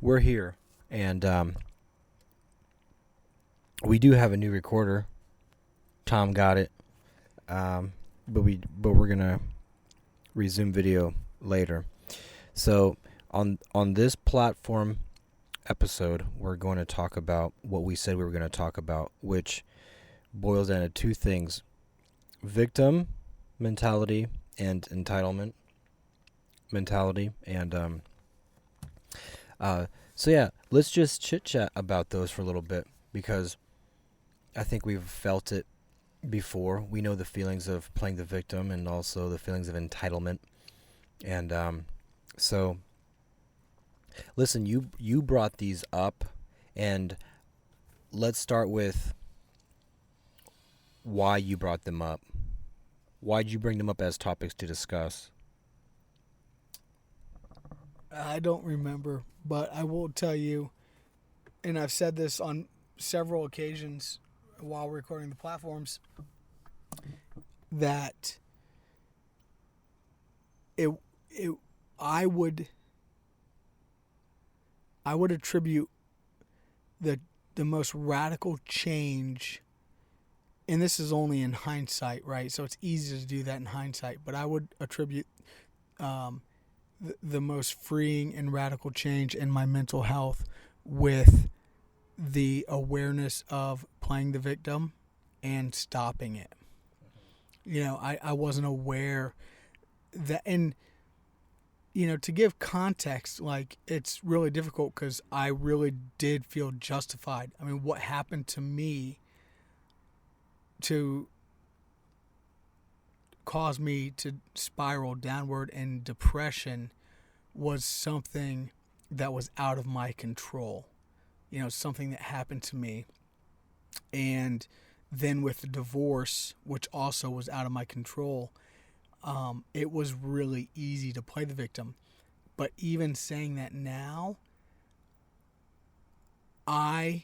we're here, and we do have a new recorder. Tom got it, but we're gonna resume video later. So on this platform episode, we're going to talk about what we said we were going to talk about, which boils down to two things: victim mentality and entitlement mentality. And so yeah, let's just chit chat about those for a little bit, because I think we've felt it before. We know the feelings of playing the victim and also the feelings of entitlement. And so listen, you brought these up, and let's start with why you brought them up. Why did you bring them up as topics to discuss? I don't remember, but I will tell you, and I've said this on several occasions while recording the platforms, that it I would attribute the most radical change, and this is only in hindsight, right? So it's easy to do that in hindsight, but I would attribute the most freeing and radical change in my mental health with the awareness of playing the victim and stopping it. You know, I wasn't aware that, and to give context, like, it's really difficult because I really did feel justified. I mean, what happened to me to cause me to spiral downward in depression was something that was out of my control. Something that happened to me. And then with the divorce, which also was out of my control, it was really easy to play the victim. But even saying that now, I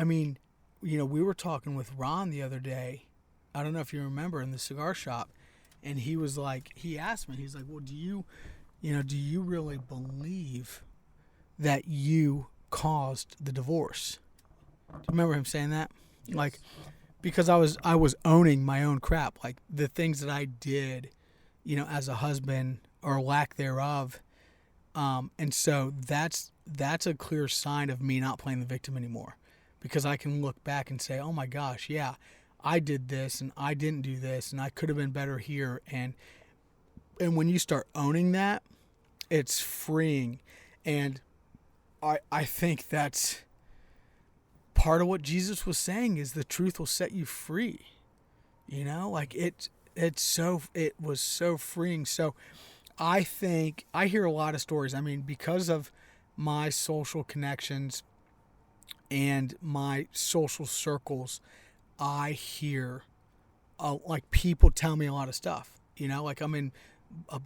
mean, we were talking with Ron the other day. I don't know if you remember, in the cigar shop, and he was like, he asked me, he's like, well, do you really believe that you caused the divorce? Do you remember him saying that? Yes. Like, because I was owning my own crap, like the things that I did, as a husband, or lack thereof. And so that's a clear sign of me not playing the victim anymore, because I can look back and say, oh my gosh, yeah, I did this and I didn't do this and I could have been better here. And when you start owning that, it's freeing. And I think that's part of what Jesus was saying, is the truth will set you free. Like it was so freeing. So I think I hear a lot of stories. I mean, because of my social connections and my social circles, I hear like people tell me a lot of stuff. Like I'm in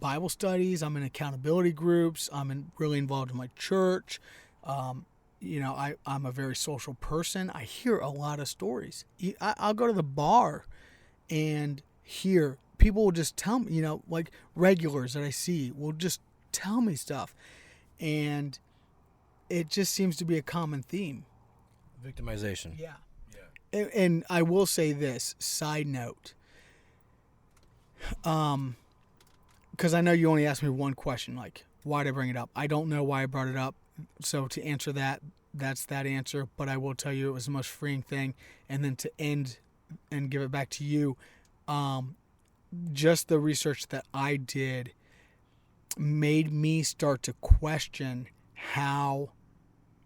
Bible studies, I'm in accountability groups, I'm really involved in my church. I'm a very social person. I hear a lot of stories. I'll go to the bar and hear people will just tell me, like regulars that I see will just tell me stuff. And it just seems to be a common theme. Victimization. Yeah. And I will say this, side note, because I know you only asked me one question, like, why did I bring it up? I don't know why I brought it up. So to answer that, that's that answer. But I will tell you it was the most freeing thing. And then to end and give it back to you, just the research that I did made me start to question how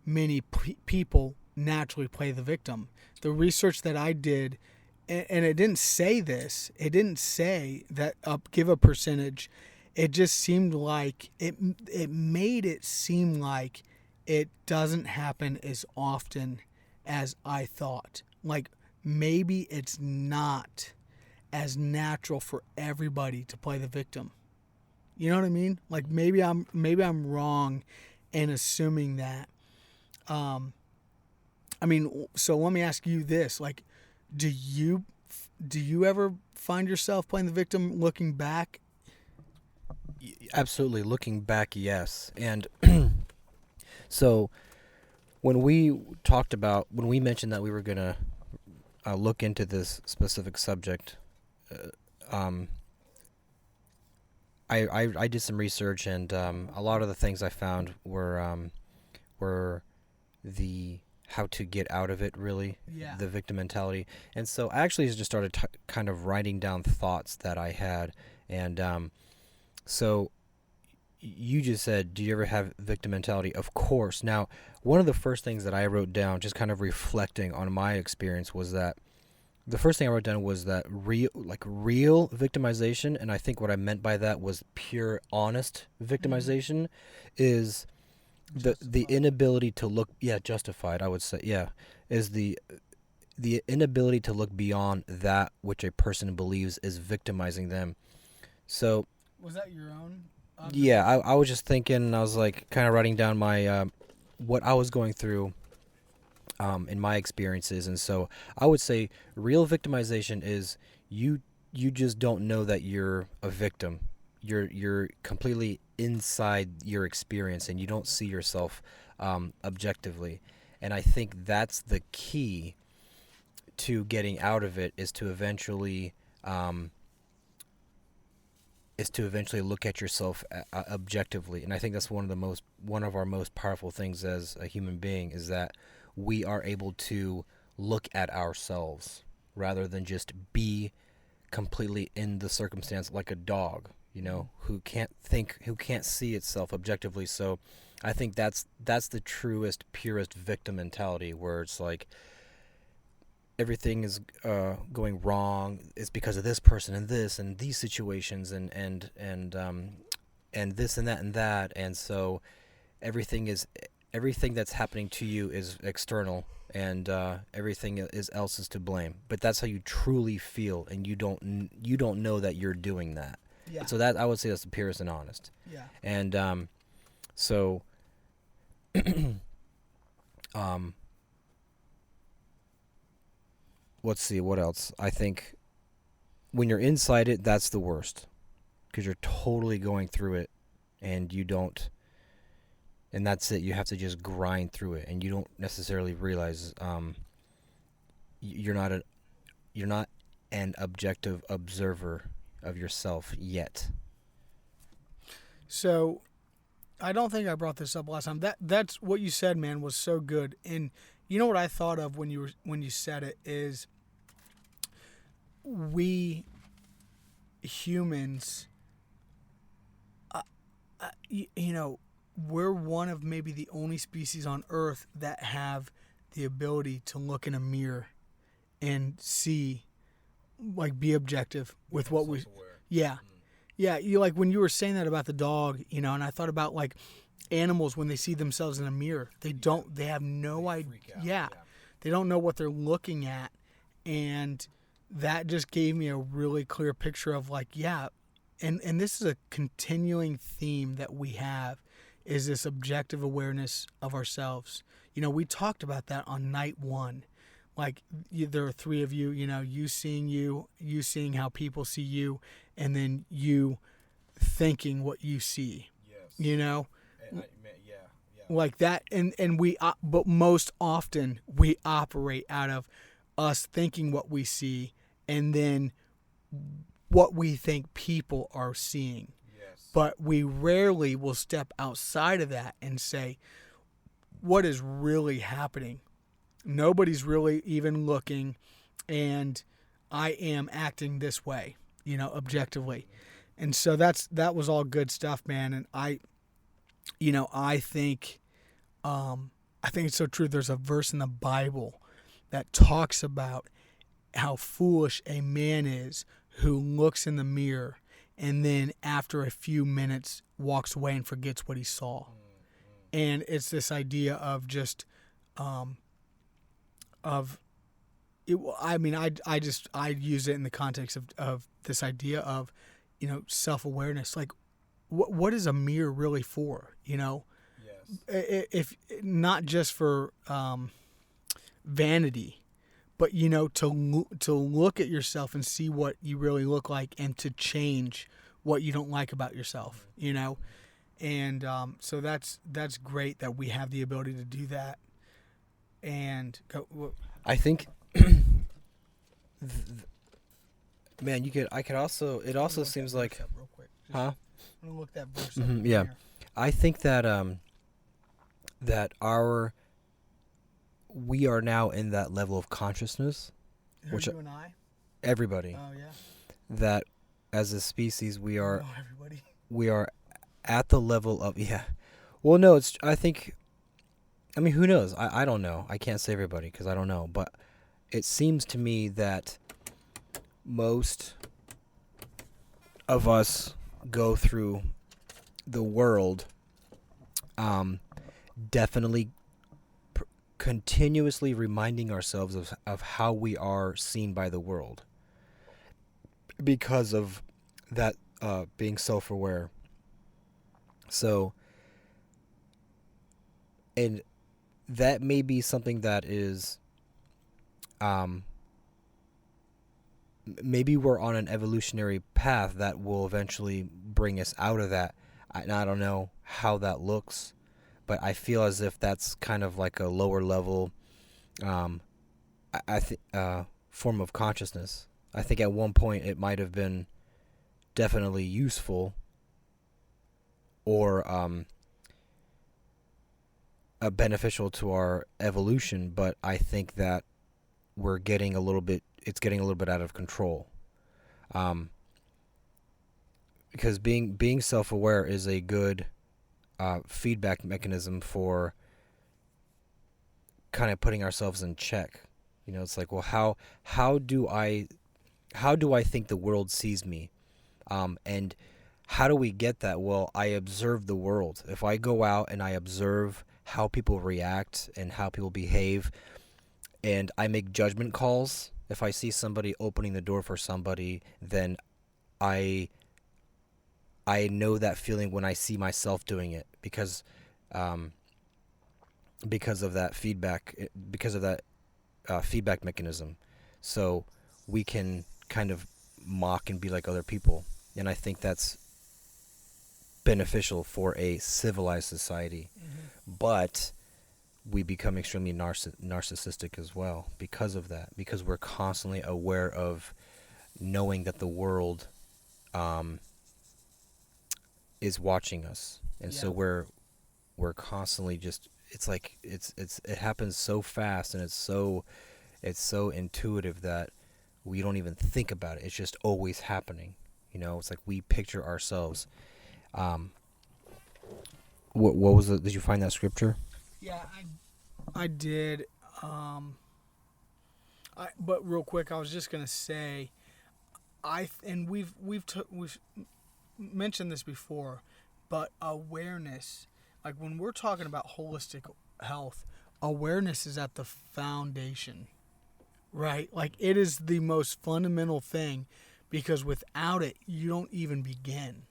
many people naturally play the victim. The research that I did, and it didn't say this, it didn't say that give a percentage. It just seemed like it made it seem like it doesn't happen as often as I thought. Like, maybe it's not as natural for everybody to play the victim. You know what I mean? Like, maybe I'm wrong in assuming that. I mean, so let me ask you this: like, do you ever find yourself playing the victim looking back? Absolutely. Looking back, yes. And So when we when we mentioned that we were gonna look into this specific subject, um, I did some research, and a lot of the things I found were the how to get out of it, really, Yeah. the victim mentality. And so I actually just started kind of writing down thoughts that I had. And so you just said, do you ever have victim mentality? Of course. Now, one of the first things that I wrote down, just kind of reflecting on my experience, was that the first thing I wrote down was that real victimization, and I think what I meant by that was pure, honest victimization, is the inability to look, justified, I would say, is the inability to look beyond that which a person believes is victimizing them. So Was that your own? yeah, I was just thinking, I was like kind of writing down my what I was going through in my experiences. And so I would say real victimization is you just don't know that you're a victim. You're completely inside your experience, and you don't see yourself objectively. And I think that's the key to getting out of it, is to eventually look at yourself objectively. And I think that's one of our most powerful things as a human being, is that we are able to look at ourselves rather than just be completely in the circumstance, like a dog, who can't see itself objectively. So I think that's the truest, purest victim mentality, where it's like everything is going wrong. It's because of this person and this and these situations and this and that, and so everything that's happening to you is external, and everything else is to blame. But that's how you truly feel, and you don't know that you're doing that. Yeah. So that, I would say, that's the purest and honest. Yeah. And so let's see, what else? I think when you're inside it, that's the worst, because you're totally going through it, and and that's it. You have to just grind through it, and you don't necessarily realize you're not an objective observer of yourself yet. So, I don't think I brought this up last time. That's what you said, man, was so good. And you know what I thought of when you said it is, we humans, we're one of maybe the only species on Earth that have the ability to look in a mirror and see, like, be objective with what we. Yeah. Yeah, you, like when you were saying that about the dog, and I thought about, like, animals when they see themselves in a mirror. They have no idea. Yeah. They don't know what they're looking at. And that just gave me a really clear picture of, like, and this is a continuing theme that we have, is this objective awareness of ourselves. We talked about that on night one. Like, there are three of you, you seeing how people see you, and then you thinking what you see. Yes. Like that. And we, but most often we operate out of us thinking what we see, and then what we think people are seeing. Yes. But we rarely will step outside of that and say, what is really happening? Nobody's really even looking, and I am acting this way, objectively. And so that was all good stuff, man. And I think it's so true. There's a verse in the Bible that talks about how foolish a man is who looks in the mirror and then after a few minutes walks away and forgets what he saw. And it's this idea of just, I use it in the context of this idea of, self-awareness. Like, what is a mirror really for? Yes. If not just for vanity, but to look at yourself and see what you really look like, and to change what you don't like about yourself. And so that's great that we have the ability to do that. And I think, man, I could also. It also seems like, real quick. huh? I'm gonna look that verse up. Yeah, Here. I think that we are now in that level of consciousness, Which you and I? everybody, Oh yeah. that as a species we are Oh, everybody. we are at the level of, yeah. Well, no, it's, I think, I mean, who knows? I don't know. I can't say everybody because I don't know. But it seems to me that most of us go through the world definitely continuously reminding ourselves of how we are seen by the world because of that being self-aware. So, and that may be something that is, maybe we're on an evolutionary path that will eventually bring us out of that. I don't know how that looks, but I feel as if that's kind of like a lower level, form of consciousness. I think at one point it might have been definitely useful or beneficial to our evolution, but I think that it's getting a little bit out of control. Because being self-aware is a good feedback mechanism for kind of putting ourselves in check. You know, it's like, well, how do I think the world sees me? And how do we get that? Well, I observe the world. If I go out and I observe how people react and how people behave, and I make judgment calls, if I see somebody opening the door for somebody, then I know that feeling when I see myself doing it because of that feedback mechanism. So we can kind of mock and be like other people, and I think that's beneficial for a civilized society. Mm-hmm. But we become extremely narcissistic as well because of that, because we're constantly aware of knowing that the world is watching us, and so we're constantly just, it's like it happens so fast, and it's so intuitive that we don't even think about it. It's just always happening. You know, it's like we picture ourselves. What was it? Did you find that scripture? Yeah, I did. But real quick, I was just gonna say, we've mentioned this before, but awareness, like when we're talking about holistic health, awareness is at the foundation, right? Like it is the most fundamental thing, because without it, you don't even begin,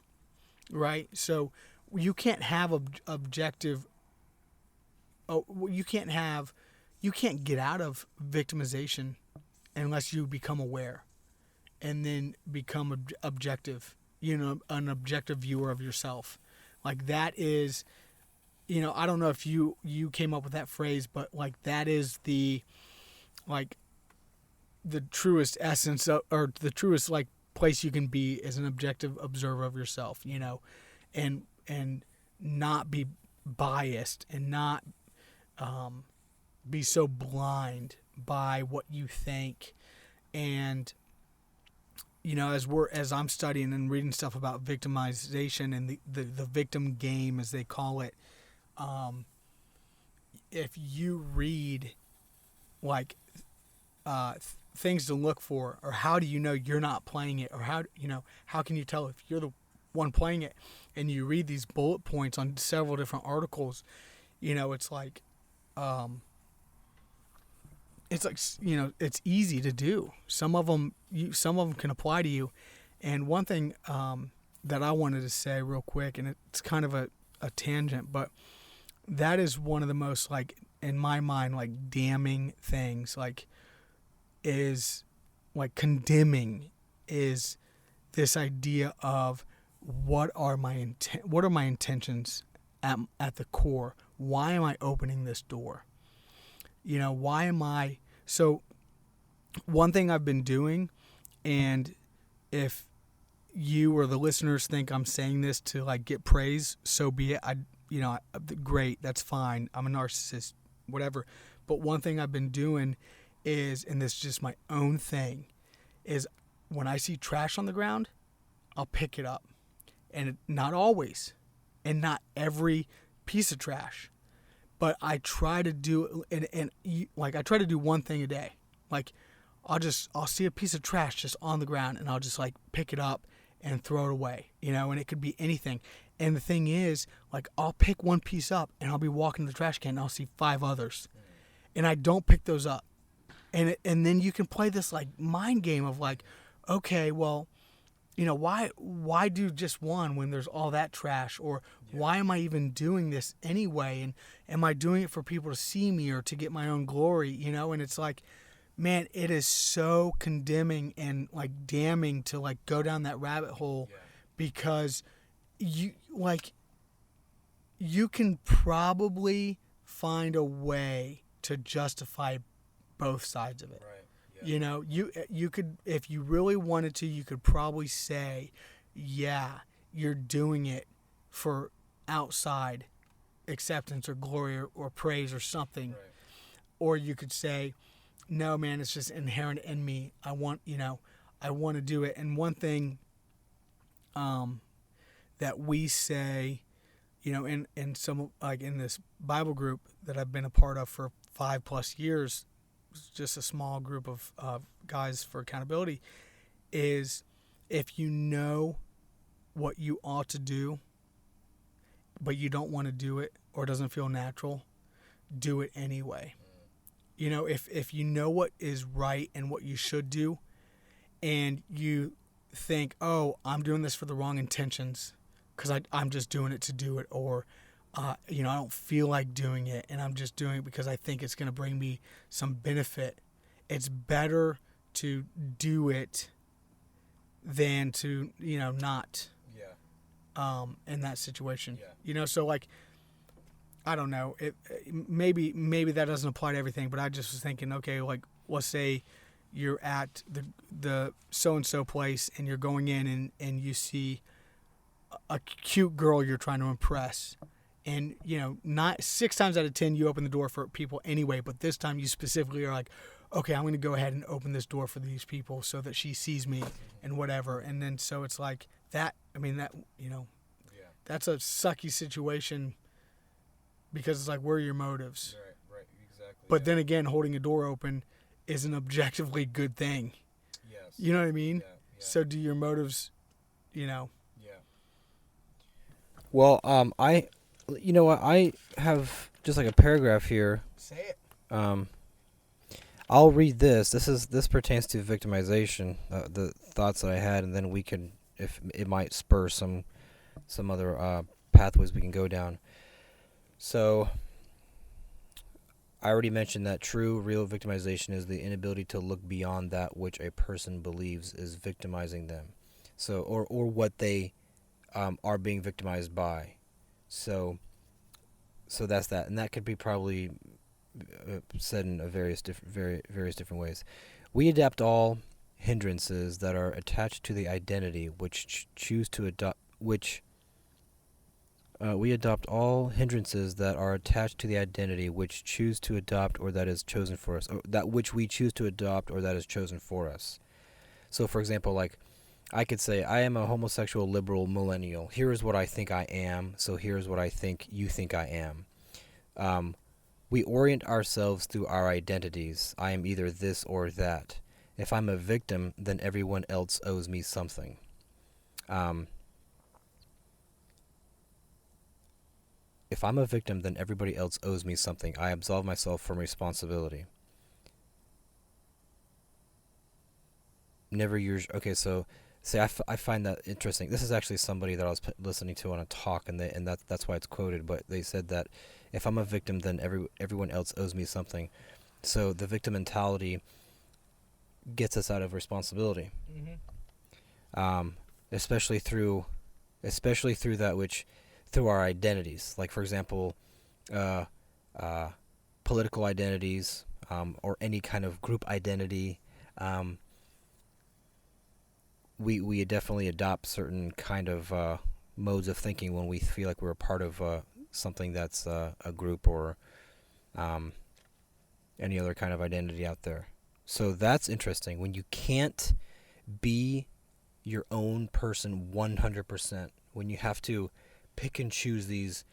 right? So you can't have objective. Oh, you can't get out of victimization unless you become aware, and then become objective. You know, an objective viewer of yourself. Like that is, you know, I don't know if you came up with that phrase, but like that is the truest essence of, or the truest like place you can be as an objective observer of yourself. You know, and not be biased, and not be so blind by what you think. And you know, as I'm studying and reading stuff about victimization and the victim game, as they call it, if you read like things to look for, or how do you know you're not playing it, or how can you tell if you're the one playing it, and you read these bullet points on several different articles, you know, it's like you know, it's easy to do. Some of them can apply to you. And one thing that I wanted to say real quick, and it's kind of a tangent, but that is one of the most, like, in my mind, like damning things, like, is like condemning, is this idea of what are my intentions at the core? Why am I opening this door? Why am I so? One thing I've been doing, and if you or the listeners think I'm saying this to like get praise, so be it. Great, that's fine. I'm a narcissist, whatever. But one thing I've been doing is, and this is just my own thing, is when I see trash on the ground, I'll pick it up. And not always, and not every piece of trash, but I try to do, I try to do one thing a day. Like, I'll see a piece of trash just on the ground, and I'll just like pick it up and throw it away, and it could be anything. And the thing is, like, I'll pick one piece up and I'll be walking to the trash can and I'll see 5 others, and I don't pick those up. And then you can play this like mind game of like, okay, well, why do just one when there's all that trash? Or why am I even doing this anyway? And am I doing it for people to see me or to get my own glory? And it's like, man, it is so condemning and like damning to like go down that rabbit hole, because you can probably find a way to justify both sides of it. Right. You could, if you really wanted to, you could probably say, yeah, you're doing it for outside acceptance or glory or praise or something. Right. Or you could say, no, man, it's just inherent in me. I want to do it. And one thing that we say, in some, like in this Bible group that I've been a part of for 5+ years, just a small group of guys for accountability, is if you know what you ought to do, but you don't want to do it or it doesn't feel natural, do it anyway. If you know what is right and what you should do, and you think, oh, I'm doing this for the wrong intentions because I'm just doing it to do it, or I don't feel like doing it and I'm just doing it because I think it's going to bring me some benefit. It's better to do it than to, not. Yeah. In that situation. Yeah. So like, I don't know. Maybe that doesn't apply to everything, but I just was thinking, okay, like let's say you're at the so-and-so place and you're going in and you see a cute girl you're trying to impress. And, not 6 times out of 10, you open the door for people anyway. But this time you specifically are like, okay, I'm going to go ahead and open this door for these people so that she sees me and whatever. And then, so it's like that, that's a sucky situation because it's like, where are your motives? Right, exactly. But then again, holding a door open is an objectively good thing. Yes. You know what I mean? Yeah. So do your motives, Yeah. Well, I have just like a paragraph here. Say it. I'll read this. This pertains to victimization, the thoughts that I had, and then we can, if it might spur some other pathways we can go down. So, I already mentioned that real victimization is the inability to look beyond that which a person believes is victimizing them. So, or what they are being victimized by. So that's that, and that could be probably said in various different ways. We adapt all hindrances that are attached to the identity which choose to adopt we adopt all hindrances that are attached to the identity which choose to adopt or that is chosen for us, or that which we choose to adopt or that is chosen for us. So, for example, like I could say, I am a homosexual liberal millennial. Here is what I think I am, so here's what I think you think I am. We orient ourselves through our identities. I am either this or that. If I'm a victim, then everyone else owes me something. If I'm a victim, then everybody else owes me something. I absolve myself from responsibility. Never use. Okay, so see, I find that interesting. This is actually somebody that I was listening to on a talk, and that's why it's quoted. But they said that if I'm a victim, then everyone else owes me something. So the victim mentality gets us out of responsibility, especially through especially through through our identities. Like, for example, uh, political identities, or any kind of group identity. Um, we definitely adopt certain kind of modes of thinking when we feel like we're a part of something that's a group, or um, any other kind of identity out there. So that's interesting. When you can't be your own person 100%, when you have to pick and choose these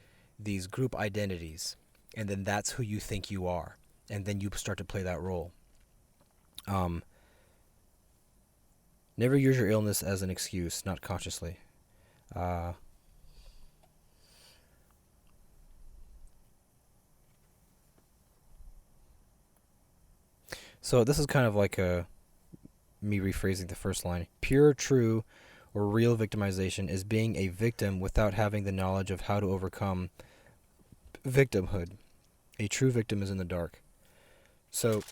group identities, and then that's who you think you are, and then you start to play that role. Um, Never use your illness as an excuse, not consciously. Uh, so this is kind of like me rephrasing the first line. Pure, true, or real victimization is being a victim without having the knowledge of how to overcome victimhood. A true victim is in the dark. So,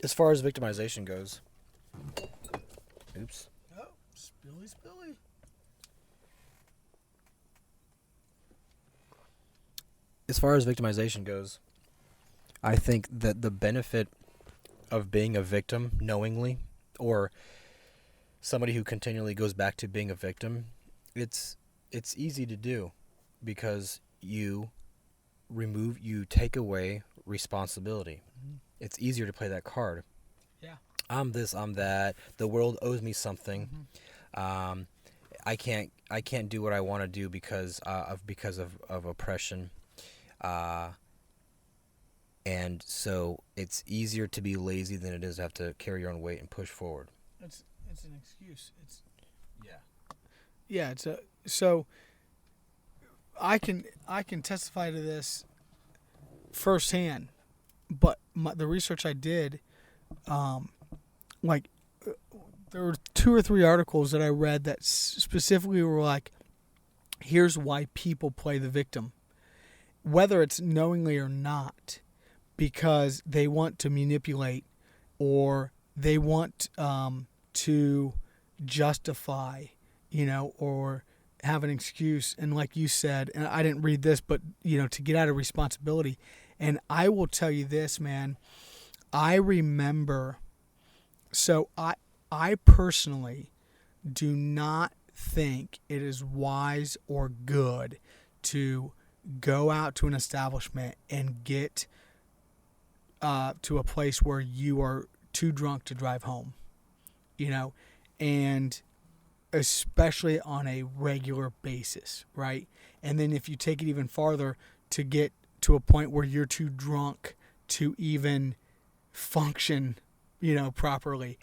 as far as victimization goes, oops. Oh, spilly. As far as victimization goes, I think that the benefit of being a victim knowingly, or somebody who continually goes back to being a victim, it's easy to do, because you take away responsibility. Mm-hmm. It's easier to play that card. Yeah. I'm this, I'm that. The world owes me something. Mm-hmm. I can't do what I want to do because of oppression. And so it's easier to be lazy than it is to have to carry your own weight and push forward. It's an excuse. Yeah. So I can testify to this firsthand, but the research I did, like, there were 2 or 3 articles that I read that specifically were like, here's why people play the victim, whether it's knowingly or not, because they want to manipulate, or they want to justify, or have an excuse. And like you said, and I didn't read this, but, to get out of responsibility. And I will tell you this, man, I remember, so I personally do not think it is wise or good to go out to an establishment and get to a place where you are too drunk to drive home, and especially on a regular basis, right? And then if you take it even farther, to get to a point where you're too drunk to even function, properly.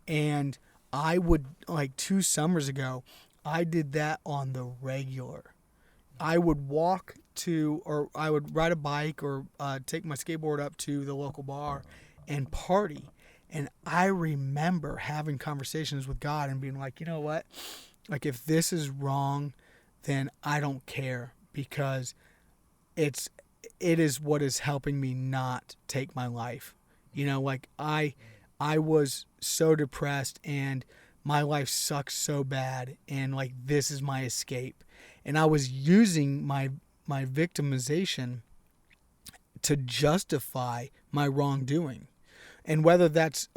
And I would, like 2 summers ago, I did that on the regular. I would walk to, or I would ride a bike, or take my skateboard up to the local bar and party. And I remember having conversations with God and being like, you know what? Like, if this is wrong, then I don't care, because it is what is helping me not take my life. Like, I was so depressed, and my life sucks so bad, and like, this is my escape. And I was using my victimization to justify my wrongdoing. And whether that's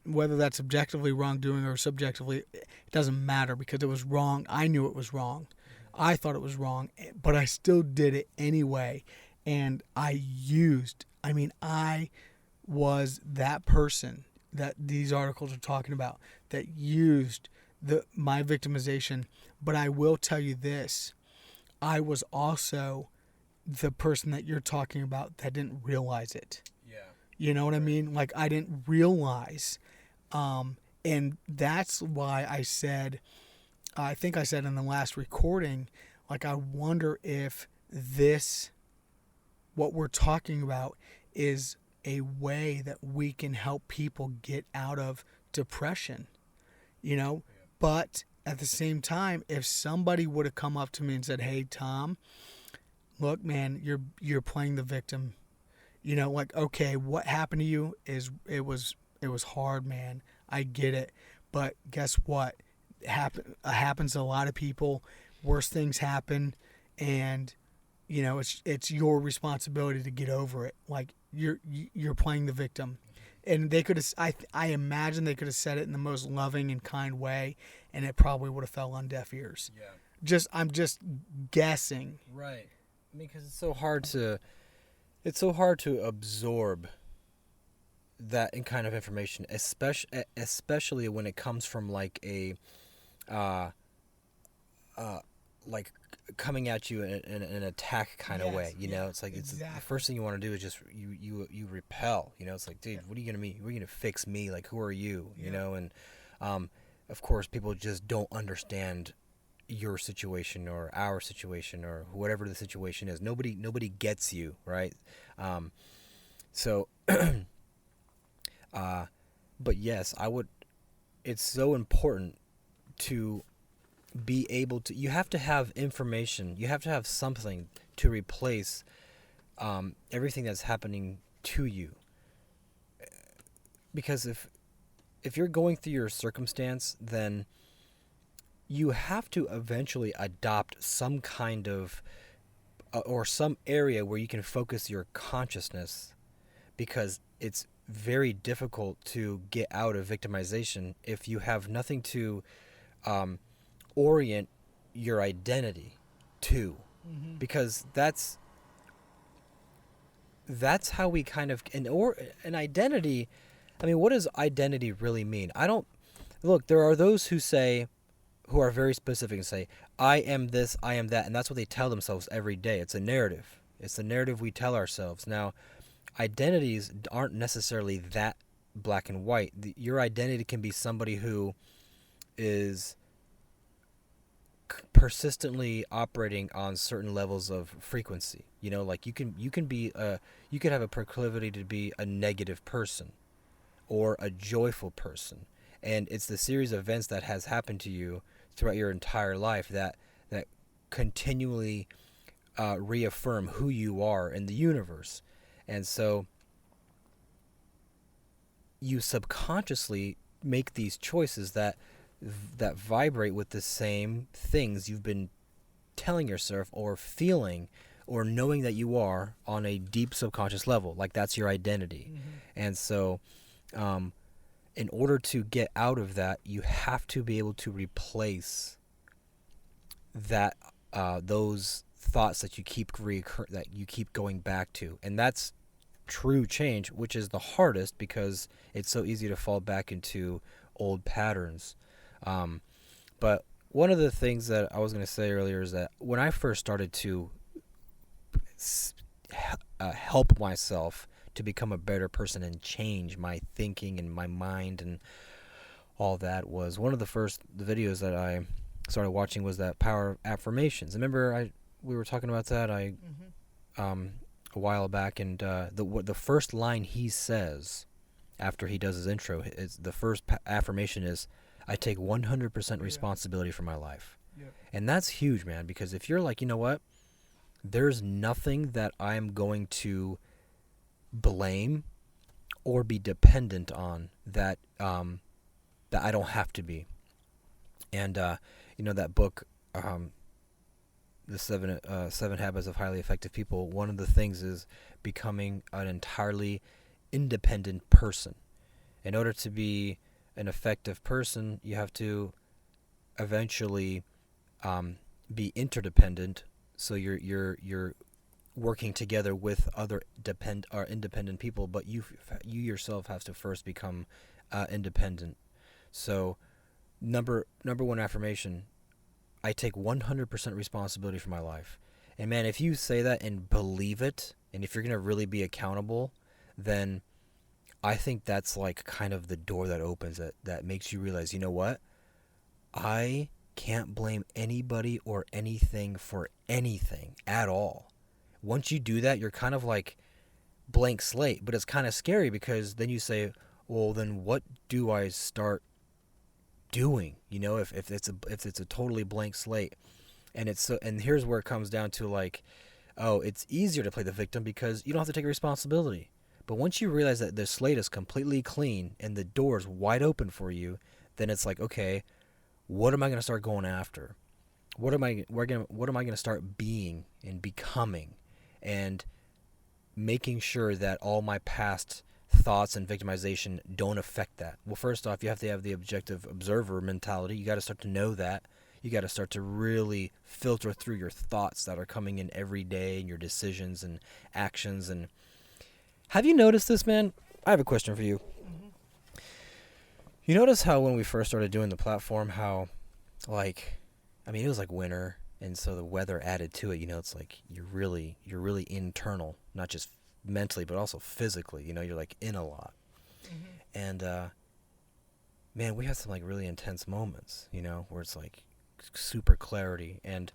whether that's objectively wrongdoing or subjectively, it doesn't matter, because it was wrong. I knew it was wrong. I thought it was wrong, but I still did it anyway. And I was that person that these articles are talking about, that used my victimization. But I will tell you this, I was also the person that you're talking about that didn't realize it. Yeah. You know what I mean? Like, I didn't realize. And that's why I said, I think I said in the last recording, like, I wonder if what we're talking about, is a way that we can help people get out of depression, But at the same time, if somebody would have come up to me and said, hey, Tom, look, man, you're playing the victim. Like, okay, what happened to you is it was hard, man. I get it. But guess what? happens to a lot of people. Worse things happen, and it's your responsibility to get over it. Like you're playing the victim, and they could have. I imagine they could have said it in the most loving and kind way, and it probably would have fell on deaf ears. Yeah. I'm just guessing. Right. I mean, because it's so hard to absorb that kind of information, especially when it comes from like a like coming at you in an attack kind of way. It's like it's the first thing you want to do is just you repel. It's like, dude, what are you gonna mean? What are you gonna fix me? Like, who are you? And of course, people just don't understand your situation or our situation or whatever the situation is. Nobody gets you, right? So but yes, it's so important to be able to, you have to have information, you have to have something to replace everything that's happening to you. Because if you're going through your circumstance, then you have to eventually adopt some kind of or some area where you can focus your consciousness, because it's very difficult to get out of victimization if you have nothing to orient your identity to. Because that's how we kind of an identity. I mean, what does identity really mean? There are those who are very specific and say, I am this, I am that, and that's what they tell themselves every day. It's a narrative. It's the narrative we tell ourselves. Now, identities aren't necessarily that black and white. Your identity can be somebody who is persistently operating on certain levels of frequency. Like you could have a proclivity to be a negative person or a joyful person, and it's the series of events that has happened to you throughout your entire life that continually reaffirm who you are in the universe. And so you subconsciously make these choices that vibrate with the same things you've been telling yourself or feeling or knowing that you are on a deep subconscious level. Like, that's your identity. And so in order to get out of that, you have to be able to replace that those thoughts that you keep going back to. And that's true change, which is the hardest because it's so easy to fall back into old patterns. But one of the things that I was going to say earlier is that when I first started to help myself to become a better person and change my thinking and my mind and all that, was one of the videos that I started watching was that power of affirmations. Remember we were talking about that a while back, and the first line he says after he does his intro is the first affirmation is, I take 100% responsibility for my life. And that's huge, man, because if you're like, you know what, there's nothing that I'm going to blame or be dependent on that I don't have to be. And that book, the seven habits of highly effective people, one of the things is becoming an entirely independent person. In order to be an effective person, you have to eventually be interdependent. So you're working together with other independent people, but you yourself have to first become independent. So number one affirmation, I take 100% responsibility for my life. And man, if you say that and believe it, and if you're going to really be accountable, then I think that's like kind of the door that opens that makes you realize, you know what? I can't blame anybody or anything for anything at all. Once you do that, you're kind of like blank slate, but it's kind of scary because then you say, well, then what do I start doing? If it's a totally blank slate, and and here's where it comes down to like, oh, it's easier to play the victim because you don't have to take responsibility. But once you realize that the slate is completely clean and the door is wide open for you, then it's like, okay, what am I going to start going after? What am I going to start being and becoming, and making sure that all my past thoughts and victimization don't affect that? Well, first off, you have to have the objective observer mentality. You got to start to know that. You got to start to really filter through your thoughts that are coming in every day, and your decisions and actions. And have you noticed this, man? I have a question for you. Mm-hmm. You notice how when we first started doing the platform, how, like, I mean, it was like winter, and so the weather added to it. You know, it's like you're really internal, not just mentally, but also physically. You know, you're like in a lot. Mm-hmm. And man, we had some like really intense moments. You know, where it's like super clarity, and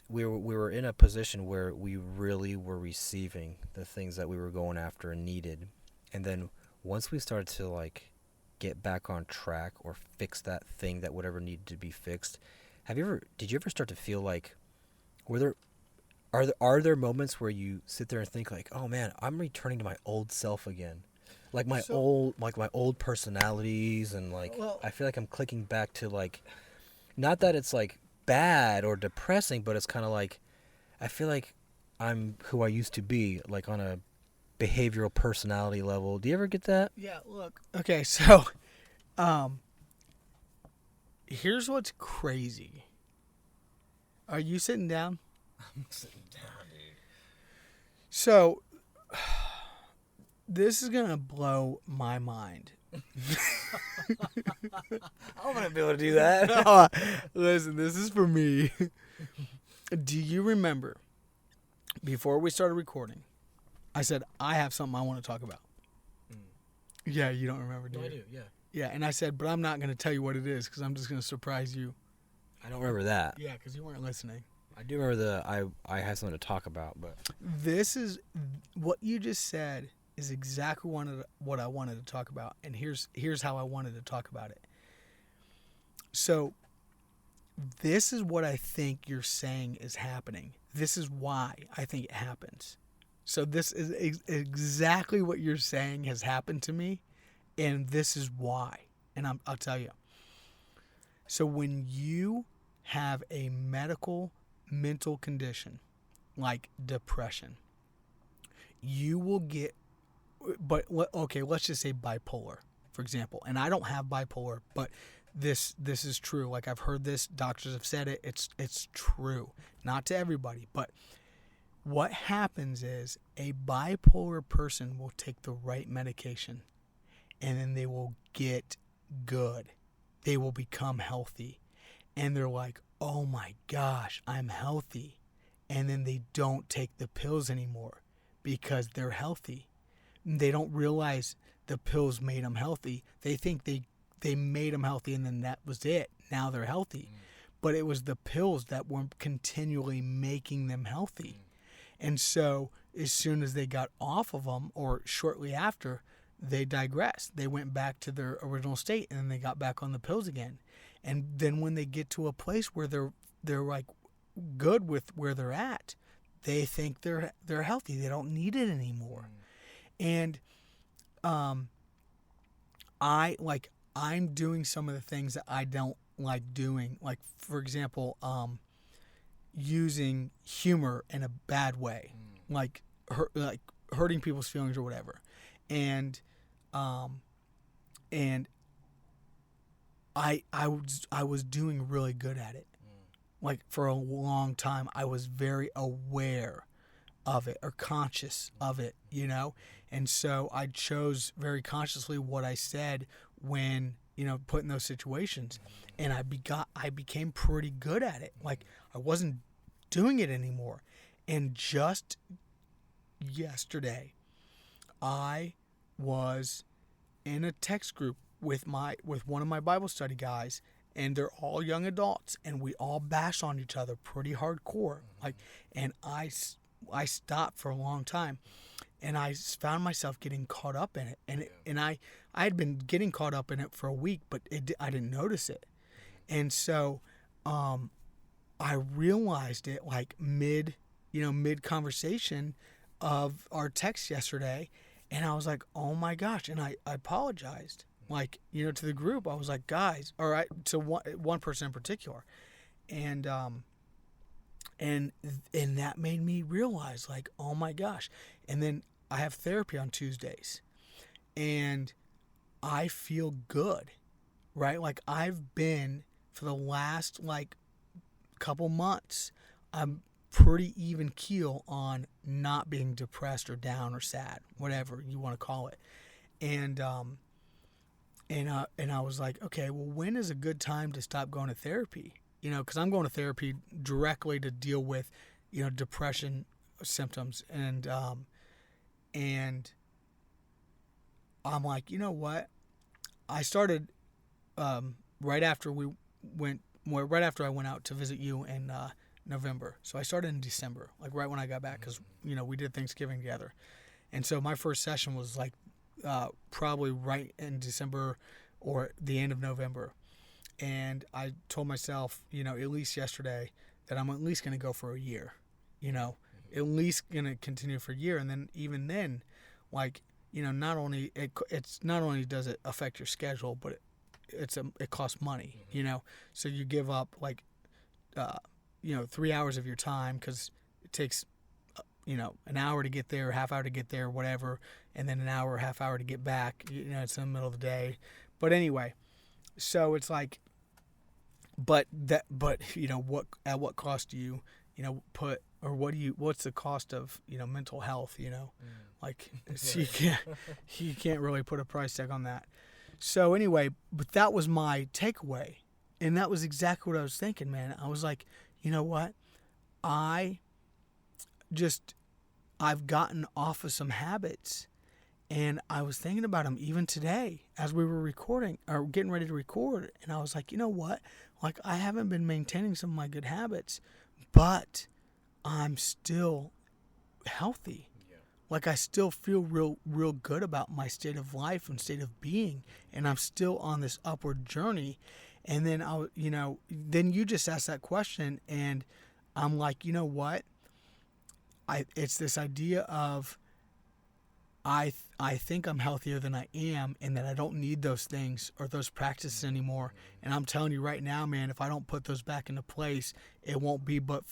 we were in a position where we really were receiving the things that we were going after and needed. And then once we started to like get back on track or fix that thing, that whatever needed to be fixed, did you ever start to feel like, are there moments where you sit there and think like, oh man, I'm returning to my old self again, like my old personalities, and like, well, I feel like I'm clicking back to like, not that it's like bad or depressing, but it's kind of like, I feel like I'm who I used to be, like on a behavioral personality level. Do you ever get that? Yeah, look. Okay, so here's what's crazy. Are you sitting down? I'm sitting down, dude. So this is going to blow my mind. I'm going to be able to do that. Listen, this is for me. Do you remember, before we started recording, I said, I have something I want to talk about? Yeah, you don't remember, do you? I do, yeah. Yeah, and I said, but I'm not going to tell you what it is because I'm just going to surprise you. I don't remember that. Yeah, because you weren't listening. I do remember I had something to talk about, but... This is, what you just said is exactly what I wanted to talk about, and here's how I wanted to talk about it. So, this is what I think you're saying is happening. This is why I think it happens. So this is exactly what you're saying has happened to me, and this is why. And I'll tell you. So when you have a mental condition like depression, you will get, let's just say bipolar, for example. And I don't have bipolar, but this is true. Like, I've heard this, doctors have said it. It's true. Not to everybody, but what happens is a bipolar person will take the right medication, and then they will get good. They will become healthy. And they're like, oh my gosh, I'm healthy. And then they don't take the pills anymore because they're healthy. They don't realize the pills made them healthy. They think they made them healthy and then that was it. Now they're healthy. But it was the pills that were continually making them healthy. And so as soon as they got off of them, or shortly after, they digressed. They went back to their original state, and then they got back on the pills again. And then when they get to a place where they're like good with where they're at, they think they're healthy. They don't need it anymore. And I'm doing some of the things that I don't like doing. Like, for example, using humor in a bad way, like hurting people's feelings or whatever, and I was doing really good at it. Like, for a long time, I was very aware of it, or conscious of it, you know, and so I chose very consciously what I said when, you know, put in those situations, and I became pretty good at it. Like, I wasn't doing it anymore. And just yesterday, I was in a text group with one of my Bible study guys, and they're all young adults, and we all bash on each other pretty hardcore. Like, and I stopped for a long time, and I found myself getting caught up in it, and I had been getting caught up in it for a week, but I didn't notice it. And so I realized it like mid conversation of our text yesterday, and I was like, oh my gosh, and I apologized, like, you know, to the group. I was like, guys, all right, to one person in particular, and and and that made me realize, like, oh my gosh. And then I have therapy on Tuesdays, and I feel good, right? Like, I've been for the last like couple months, I'm pretty even keel on not being depressed or down or sad, whatever you want to call it. And and I was like, okay, well, when is a good time to stop going to therapy? You know, because I'm going to therapy directly to deal with, you know, depression symptoms, and I'm like, you know what? I started right after right after I went out to visit you in November. So I started in December, like right when I got back, because, you know, we did Thanksgiving together. And so my first session was like probably right in December or the end of November. And I told myself, you know, at least yesterday, that I'm at least going to go for a year, you know, at least going to continue for a year. And then even then, like, you know, not only does it affect your schedule, but it costs money, you know. So you give up like, you know, 3 hours of your time, because it takes, you know, an hour to get there, a half hour to get there, whatever, and then an hour, half hour to get back. You know, it's in the middle of the day. But anyway, so it's like, but you know, at what cost do you, you know, what's the cost of, you know, mental health, you know, like, so you can't really put a price tag on that. So anyway, but that was my takeaway, and that was exactly what I was thinking, man. I was like, you know what, I've gotten off of some habits, and I was thinking about them even today as we were recording or getting ready to record. And I was like, you know what? Like, I haven't been maintaining some of my good habits, but I'm still healthy. Yeah. Like, I still feel real good about my state of life and state of being. And I'm still on this upward journey. And then then you just asked that question, and I'm like, you know what? It's this idea of, I think I'm healthier than I am, and that I don't need those things or those practices anymore. And I'm telling you right now, man, if I don't put those back into place, it won't be but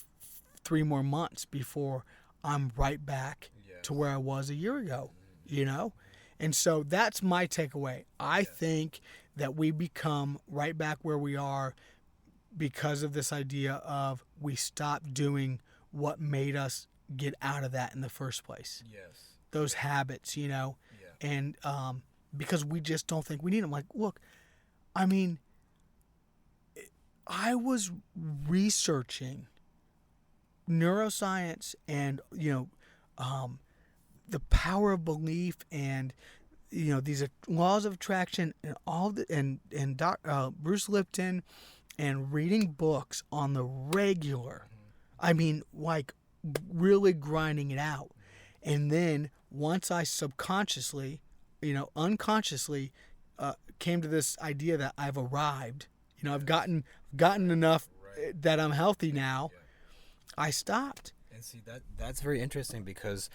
3 more months before I'm right back to where I was a year ago, you know? And so that's my takeaway. I think that we become right back where we are because of this idea of we stopped doing what made us get out of that in the first place. Yes. Those habits, you know, and because we just don't think we need them. Like, look, I mean, I was researching neuroscience and, you know, the power of belief, and, you know, these laws of attraction, and all the and Bruce Lipton, and reading books on the regular. I mean, like, really grinding it out. And then once I subconsciously, you know, unconsciously came to this idea that I've arrived, you know, I've gotten enough that I'm healthy now, I stopped. And see, that's very interesting, because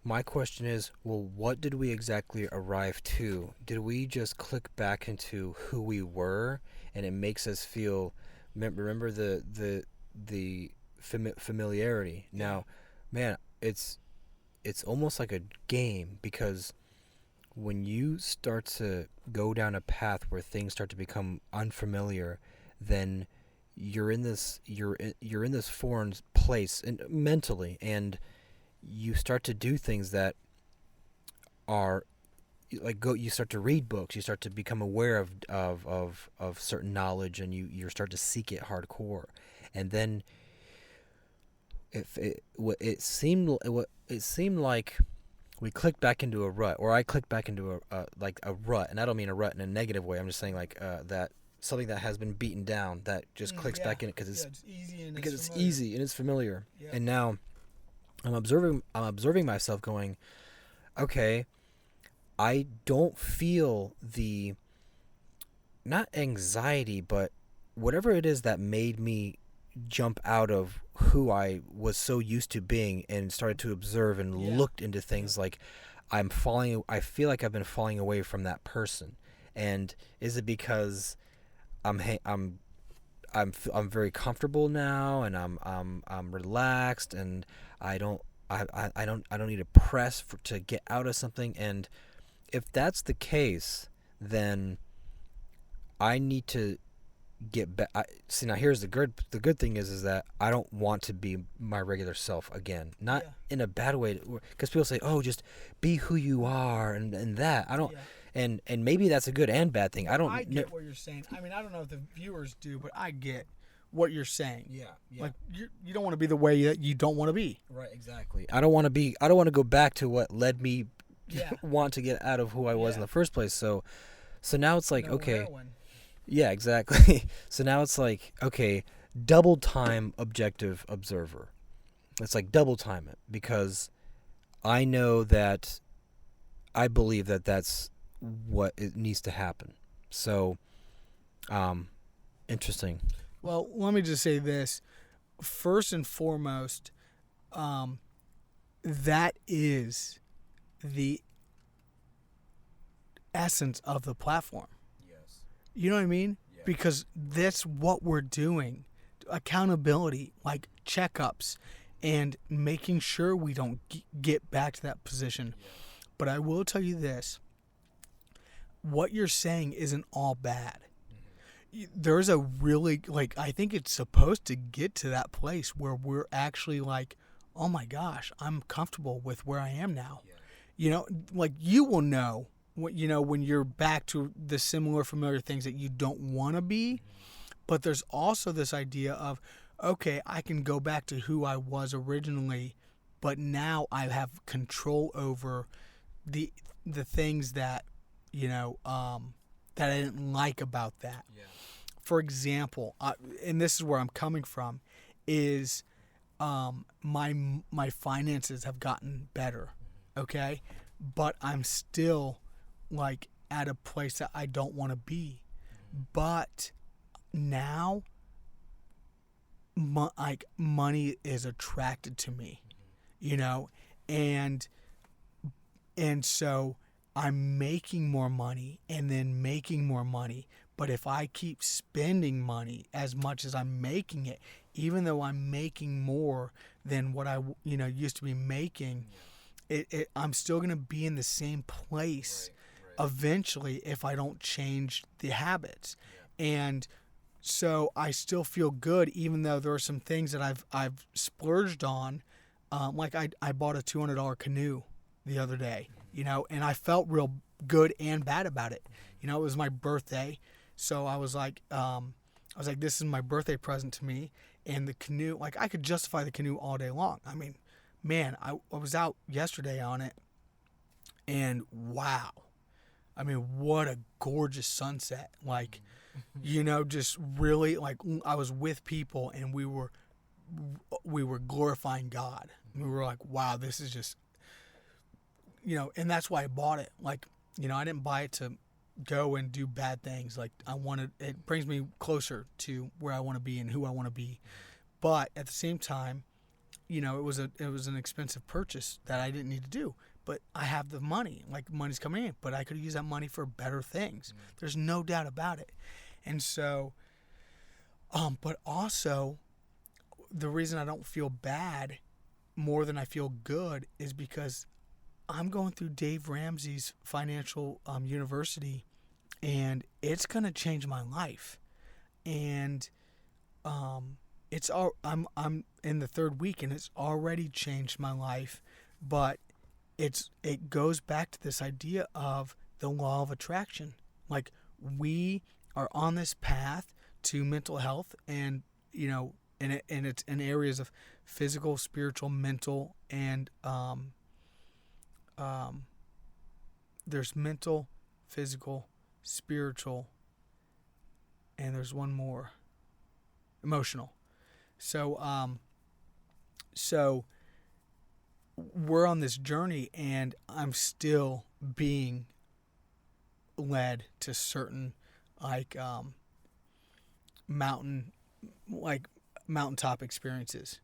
my question is, well, what did we exactly arrive to? Did we just click back into who we were, and it makes us feel, remember the familiarity? Now, man, it's almost like a game, because when you start to go down a path where things start to become unfamiliar, then you're in this foreign place and mentally, and you start to do things that are like, you start to read books, you start to become aware of certain knowledge, and you start to seek it hardcore. And then it seemed like we clicked back into a rut, or I clicked back into a rut, and I don't mean a rut in a negative way. I'm just saying, like, that something that has been beaten down, that just clicks back in it because it's easy and it's familiar. Yeah. And now I'm observing myself going, okay, I don't feel the, not anxiety, but whatever it is that made me jump out of who I was so used to being, and started to observe and looked into things. Like, I feel like I've been falling away from that person. And is it because I'm very comfortable now, and I'm relaxed, and I don't need to press to get out of something. And if that's the case, then I need to get back. See, now here's the good thing is that I don't want to be my regular self again. Not in a bad way, because people say, "Oh, just be who you are," and that I don't. Yeah. And maybe that's a good and bad thing. I get what you're saying. I mean, I don't know if the viewers do, but I get what you're saying. Yeah. Like you don't want to be the way that you don't want to be. Right. Exactly. I don't want to go back to what led me want to get out of who I was in the first place. So now it's like, okay. Heroin. Yeah, exactly. So now it's like, okay, double time objective observer. It's like double time it, because I know that I believe that that's what it needs to happen. So, interesting. Well, let me just say this. First and foremost, that is the essence of the platform. Yes. You know what I mean? Yeah. Because that's what we're doing. Accountability, like checkups, and making sure we don't get back to that position. Yeah. But I will tell you this. What you're saying isn't all bad. There's a really, I think it's supposed to get to that place where we're actually like, oh my gosh, I'm comfortable with where I am now. Yeah. You know, you will know, when you're back to the similar familiar things that you don't want to be. But there's also this idea of, okay, I can go back to who I was originally, but now I have control over the things that, that I didn't like about that. Yeah. For example, and this is where I'm coming from, is my finances have gotten better, okay? But I'm still, at a place that I don't want to be. But now, money is attracted to me, and so I'm making more money and then making more money. But if I keep spending money as much as I'm making it, even though I'm making more than what I used to be making, I'm still going to be in the same place eventually if I don't change the habits. Yeah. And so I still feel good, even though there are some things that I've splurged on. I bought a $200 canoe the other day, and I felt real good and bad about it. It was my birthday. So I was like, this is my birthday present to me. And the canoe, I could justify the canoe all day long. I mean, man, I was out yesterday on it, and wow. I mean, what a gorgeous sunset. Just really, I was with people, and we were glorifying God. We were like, wow, this is just, and that's why I bought it. I didn't buy it to go and do bad things. It brings me closer to where I want to be and who I want to be. But at the same time, it was an expensive purchase that I didn't need to do. But I have the money, money's coming in, but I could use that money for better things. There's no doubt about it. And so, but also the reason I don't feel bad more than I feel good is because I'm going through Dave Ramsey's financial university, and it's going to change my life. And I'm in the third week, and it's already changed my life. But it goes back to this idea of the law of attraction. We are on this path to mental health, and and it's in areas of physical, spiritual, mental, and there's mental, physical, spiritual, and there's one more, emotional. So we're on this journey, and I'm still being led to certain mountaintop experiences,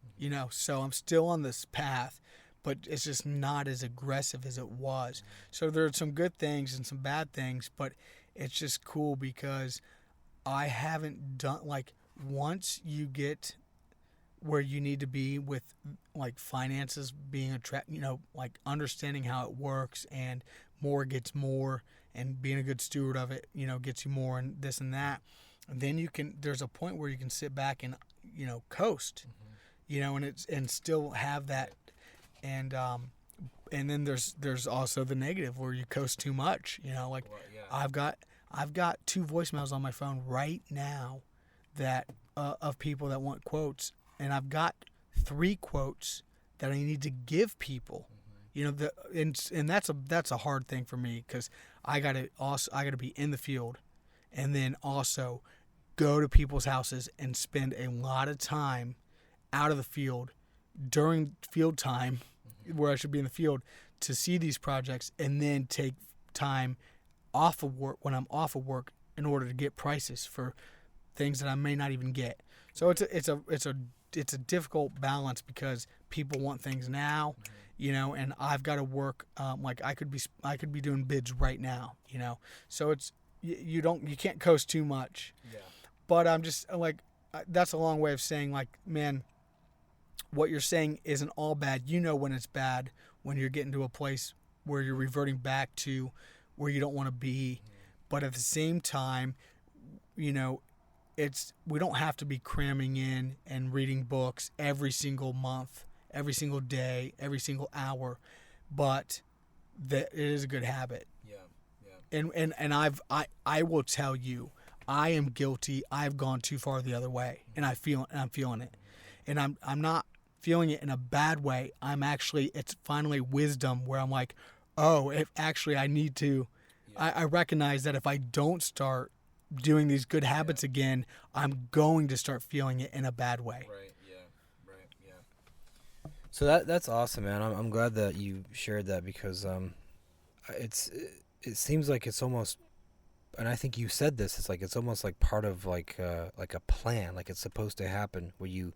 so I'm still on this path, but it's just not as aggressive as it was. So there are some good things and some bad things, but it's just cool because I haven't done like once you get where you need to be with like finances being like understanding how it works and more gets more and being a good steward of it, gets you more and this and that. And then there's a point where you can sit back and, coast, and still have that. And then there's also the negative where you coast too much, like Well, yeah. I've got 2 voicemails on my phone right now that of people that want quotes, and I've got 3 quotes that I need to give people. And that's a hard thing for me because I gotta be in the field, and then also go to people's houses and spend a lot of time out of the field during field time, where I should be in the field to see these projects, and then take time off of work when I'm off of work in order to get prices for things that I may not even get. So it's a difficult balance because people want things now, and I've got to work. Like I could be doing bids right now, So it's you can't coast too much. Yeah. But I'm just like that's a long way of saying like, man, what you're saying isn't all bad. When it's bad, when you're getting to a place where you're reverting back to where you don't want to be. But at the same time, we don't have to be cramming in and reading books every single month, every single day, every single hour. But that it is a good habit. Yeah. And I will tell you, I am guilty. I've gone too far the other way, and I'm feeling it. And I'm not feeling it in a bad way. It's finally wisdom where I'm like, oh, if actually I need to, I recognize that if I don't start doing these good habits again, I'm going to start feeling it in a bad way. Right. Yeah. So that's awesome, man. I'm glad that you shared that because it seems like it's almost, and I think you said this. It's like it's almost like part of like a plan, like it's supposed to happen where you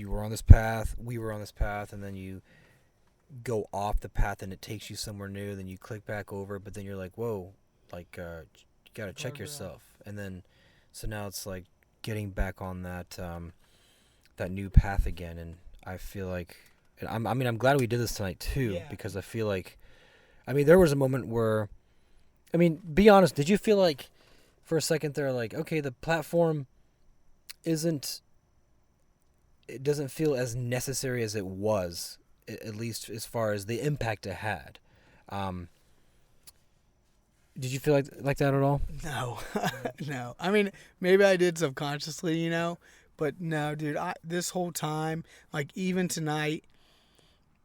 were on this path, we were on this path, and then you go off the path and it takes you somewhere new. Then you click back over, but then you're like, whoa, like you gotta check yourself. And then so now it's like getting back on that that new path again. And I feel like, and I'm glad we did this tonight too, because I feel like, there was a moment where, be honest, did you feel like for a second there, like, okay, the platform it doesn't feel as necessary as it was, at least as far as the impact it had? Did you feel like that at all? No, no. Maybe I did subconsciously, but no, dude. This whole time, like even tonight,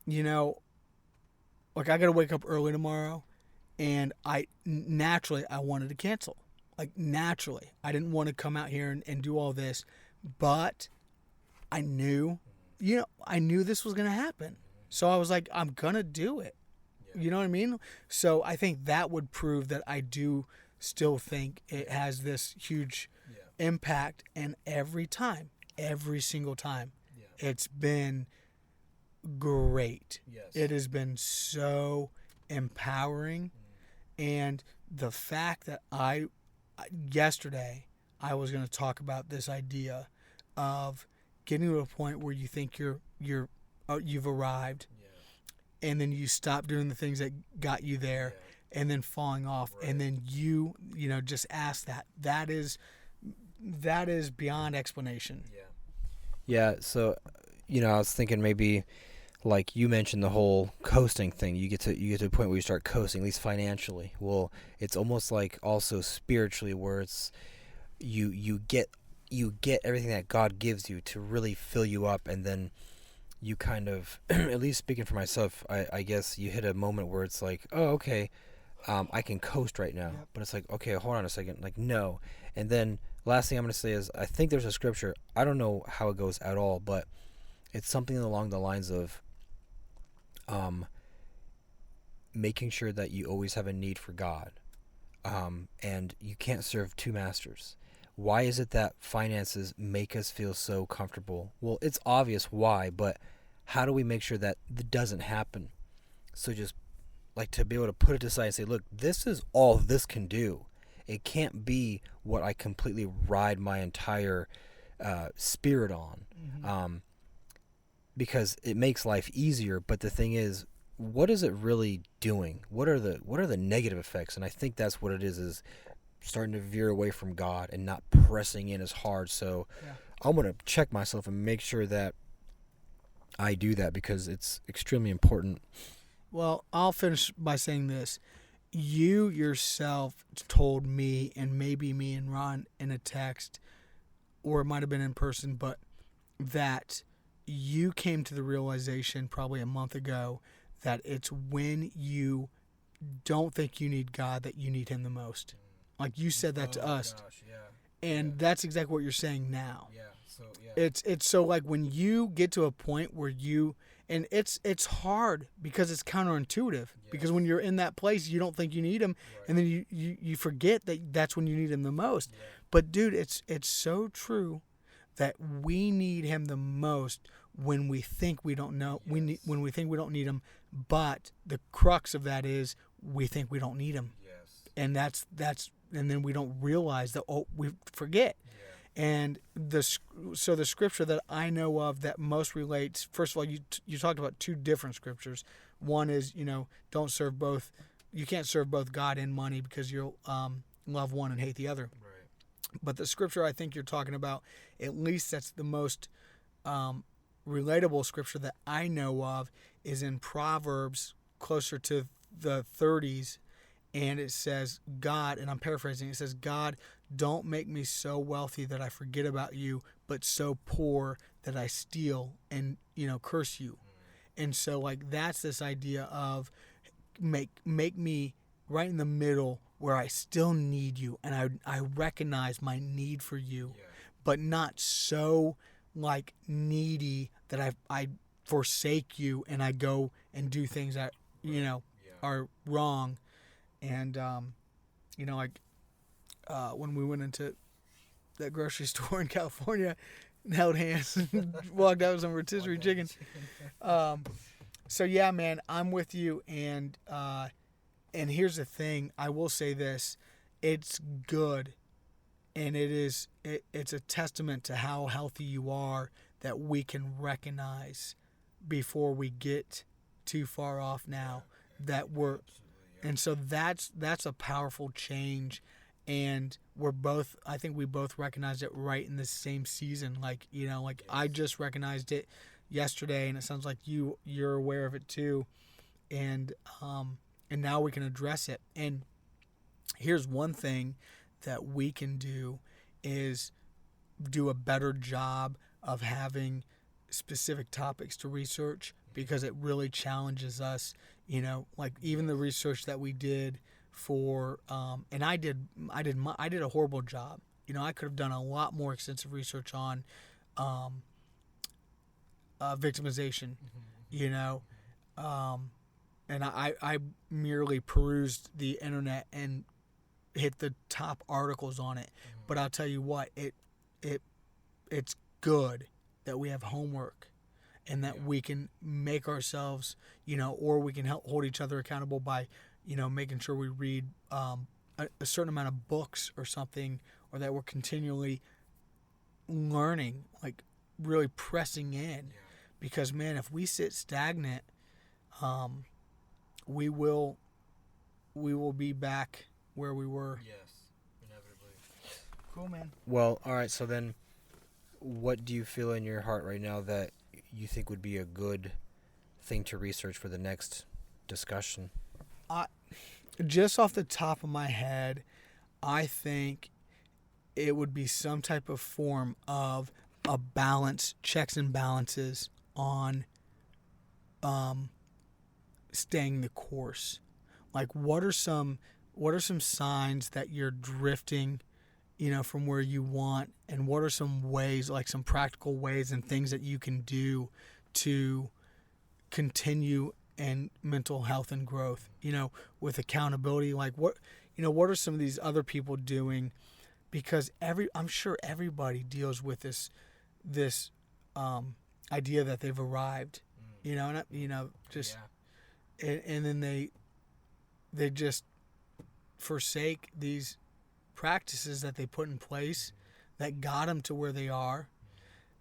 like I gotta wake up early tomorrow, and naturally I wanted to cancel. Like naturally, I didn't want to come out here and do all this, but I knew this was gonna happen. So I was like, I'm gonna do it. You know what I mean? So I think that would prove that I do still think it has this huge impact. And every single time, it's been great. Yes. It has been so empowering. And the fact that yesterday I was going to talk about this idea of getting to a point where you think you've arrived, and then you stop doing the things that got you there, and then falling off, and then you just ask that. That is beyond explanation. Yeah. So, I was thinking maybe, like you mentioned, the whole coasting thing. You get to a point where you start coasting, at least financially. Well, it's almost like also spiritually, where it's you get everything that God gives you to really fill you up, and then you kind of, at least speaking for myself, I guess you hit a moment where it's like, oh, okay, I can coast right now. Yep. But it's like, okay, hold on a second. Like, no. And then last thing I'm going to say is I think there's a scripture. I don't know how it goes at all, but it's something along the lines of making sure that you always have a need for God. And you can't serve 2 masters. Why is it that finances make us feel so comfortable? Well, it's obvious why, but how do we make sure that doesn't happen? So just like to be able to put it aside and say, look, this is all this can do. It can't be what I completely ride my entire spirit on, because it makes life easier. But the thing is, what is it really doing? What are the negative effects? And I think that's what it is starting to veer away from God and not pressing in as hard. So I'm going to check myself and make sure that I do that, because it's extremely important. Well, I'll finish by saying this. You yourself told me, and maybe me and Ron in a text, or it might have been in person, but that you came to the realization probably a month ago that it's when you don't think you need God that you need Him the most. Like you said that to us. Gosh, yeah. And that's exactly what you're saying now. Yeah. So It's so like when you get to a point where you, and it's hard because it's counterintuitive, because when you're in that place you don't think you need Him, and then you forget that that's when you need Him the most. But dude, it's so true that we need Him the most when we think we don't know, when we think we don't need Him. But the crux of that is we think we don't need Him, and that's and then we don't realize that we forget. And the scripture that I know of that most relates, first of all, you talked about two different scriptures. One is, don't serve both. You can't serve both God and money, because you'll love one and hate the other. Right. But the scripture I think you're talking about, at least that's the most relatable scripture that I know of, is in Proverbs, closer to the 30s. And it says, God, and I'm paraphrasing, it says, God, don't make me so wealthy that I forget about you, but so poor that I steal and, curse you. And so, like, that's this idea of make me right in the middle where I still need you, and I recognize my need for you, but not so, like, needy that I forsake you and I go and do things that, are wrong. And, when we went into that grocery store in California and held hands and walked out with some rotisserie chicken. So, yeah, man, I'm with you. And here's the thing. I will say this. It's good. And it's a testament to how healthy you are that we can recognize before we get too far off now that we're... And so that's a powerful change, and I think we both recognized it right in the same season. Like, I just recognized it yesterday, and it sounds like you're aware of it too. And now we can address it. And here's one thing that we can do is do a better job of having specific topics to research, because it really challenges us. Like even the research that we did for, and I did a horrible job. I could have done a lot more extensive research on victimization. And I merely perused the internet and hit the top articles on it. But I'll tell you what, it's good that we have homework, and that we can make ourselves, or we can help hold each other accountable by, making sure we read a certain amount of books or something, or that we're continually learning, like really pressing in. Because, man, if we sit stagnant, we will be back where we were. Yes, inevitably. Cool, man. Well, all right, so then what do you feel in your heart right now that you think would be a good thing to research for the next discussion? Just off the top of my head, I think it would be some type of form of a balance, checks and balances on staying the course. Like, what are some signs that you're drifting, from where you want, and what are some ways, like some practical ways and things that you can do to continue in mental health and growth, with accountability? Like what are some of these other people doing? Because I'm sure everybody deals with this idea that they've arrived, and then they just forsake these practices that they put in place that got them to where they are.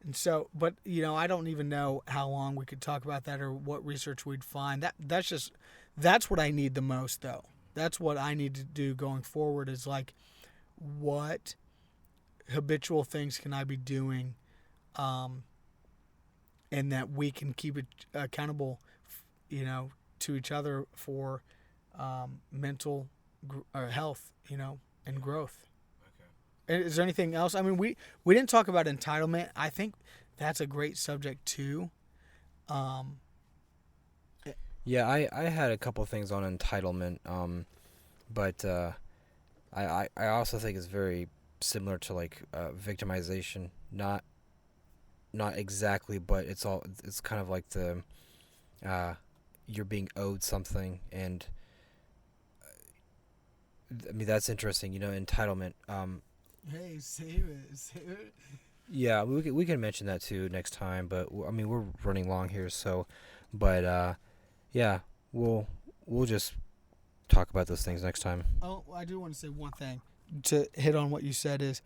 And so, but I don't even know how long we could talk about that or what research we'd find. That's what I need the most, though. That's what I need to do going forward is like, what habitual things can I be doing, and that we can keep it accountable, to each other for mental health, and growth. Is there anything else? I mean, we didn't talk about entitlement. I think that's a great subject too. Yeah, I had a couple things on entitlement, but I also think it's very similar to like victimization. Not exactly, but it's kind of like the you're being owed something, and I mean that's interesting. Entitlement. Hey, save it. Yeah, we can mention that too next time. But I mean, we're running long here, so. But yeah, we'll just talk about those things next time. Oh, I do want to say one thing to hit on what you said is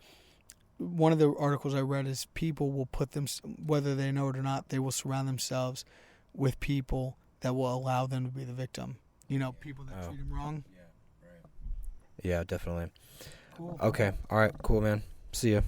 one of the articles I read is people will put them, whether they know it or not, they will surround themselves with people that will allow them to be the victim. People that treat them wrong. Yeah, right. Yeah, definitely. Cool. Okay. All right. Cool, man. See ya.